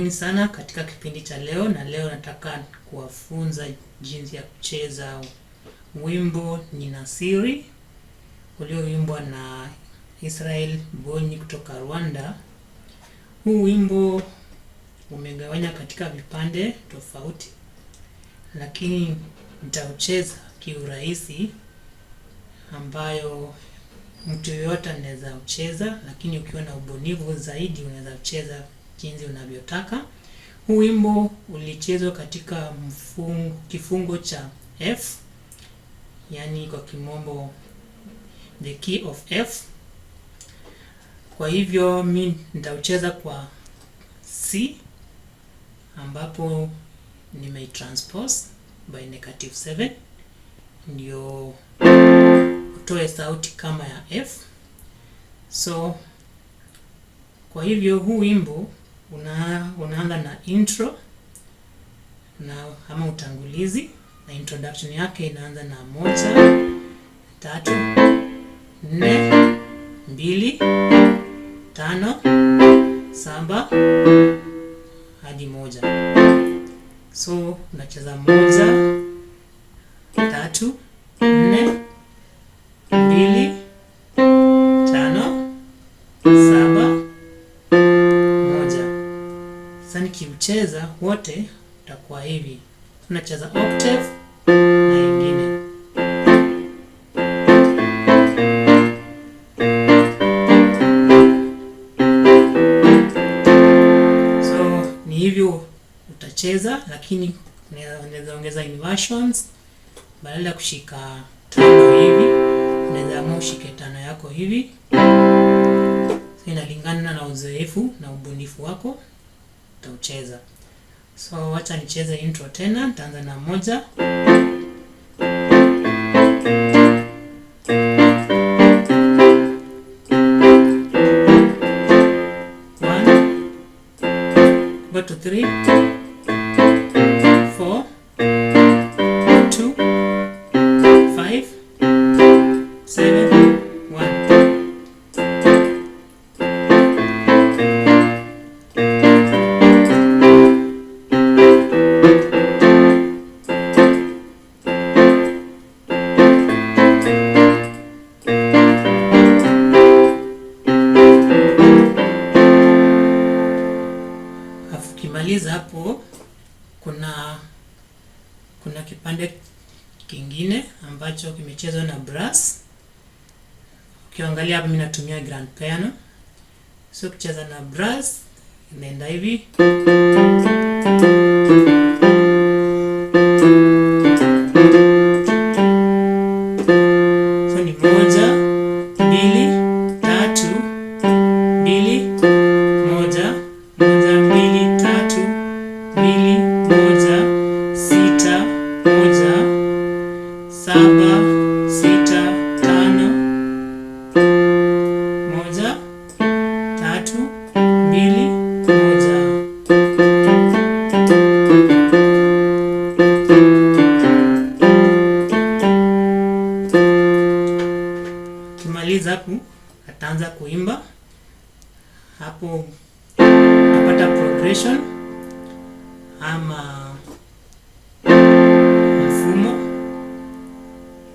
Karibuni sana katika kipindi cha leo, na leo nataka kuwafunza jinsi ya kucheza wimbo Nina Siri ulioimbwa na Mbonyi kutoka Rwanda. Huu wimbo umegawanya katika vipande tofauti, lakini nitaucheza kiurahisi ambayo mtu yoyote anaweza ucheza, lakini ukiwa na ubunifu zaidi unaweza ucheza jinsi unavyotaka. Huu wimbo ulichezwa katika kifungo cha F, yani kwa kimombo the key of F. Kwa hivyo mimi nitaucheza kwa C, ambapo nimeitranspose by -7 ndio utoe sauti kama ya F. So kwa hivyo huu wimbo unaanza na intro na ama utangulizi, na introduction yake inaanza na 1 3 4 2 5 7 hadi 1. So unacheza 1 3 4 2 5 7 1. Sasa nikiucheza wote utakuwa hivi. Tunacheza octave na ingine. So ni hivyo utacheza, lakini unaweza ongeza inversions. Badala ya kushika 5 hivi, unaweza amua ushike 5 yako hivi. So inalingana na uzoefu na ubunifu wako utaucheza. So wacha nicheze intro tena. Nitaanza na 1 go to 3 4 2 5 7 1. Ukimaliza hapo kuna kipande kingine ambacho kimechezwa na brass. Ukiangalia hapa mimi natumia grand piano. So kucheza na brass inaenda hivi. So ni 1 2 3 2 1 1 2 3 2 1 6 1 7 6 5 1 3 2 1. Kimaliza hapo ataanza kuimba. Hapo utapata progression ama mfumo.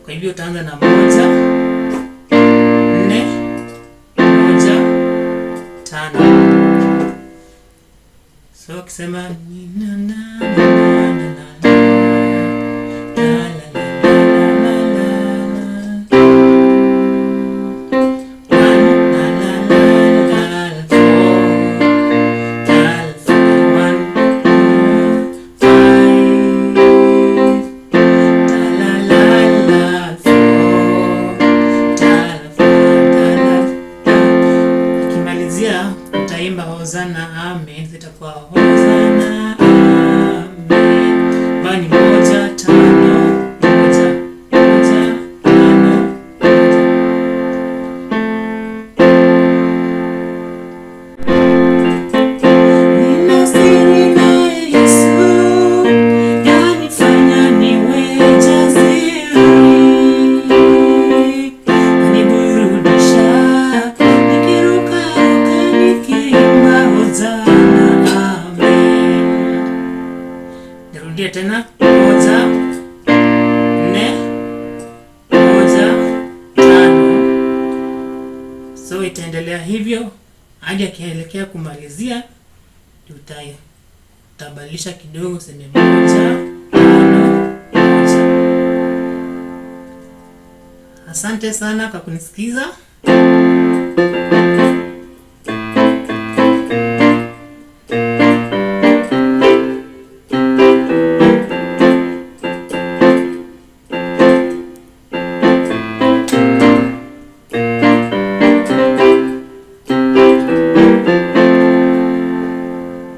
Kwa hivyo utaanza na 1 4 1 5. So ukisema utaimba hosanna, amen. Zitakuwa hosanna, amen. Nirudie tena 1 4 1 5. So itaendelea hivyo hadi akielekea kumalizia. Utabadilisha kidogo, sema 1 5 1. Asante sana kwa kunisikiza.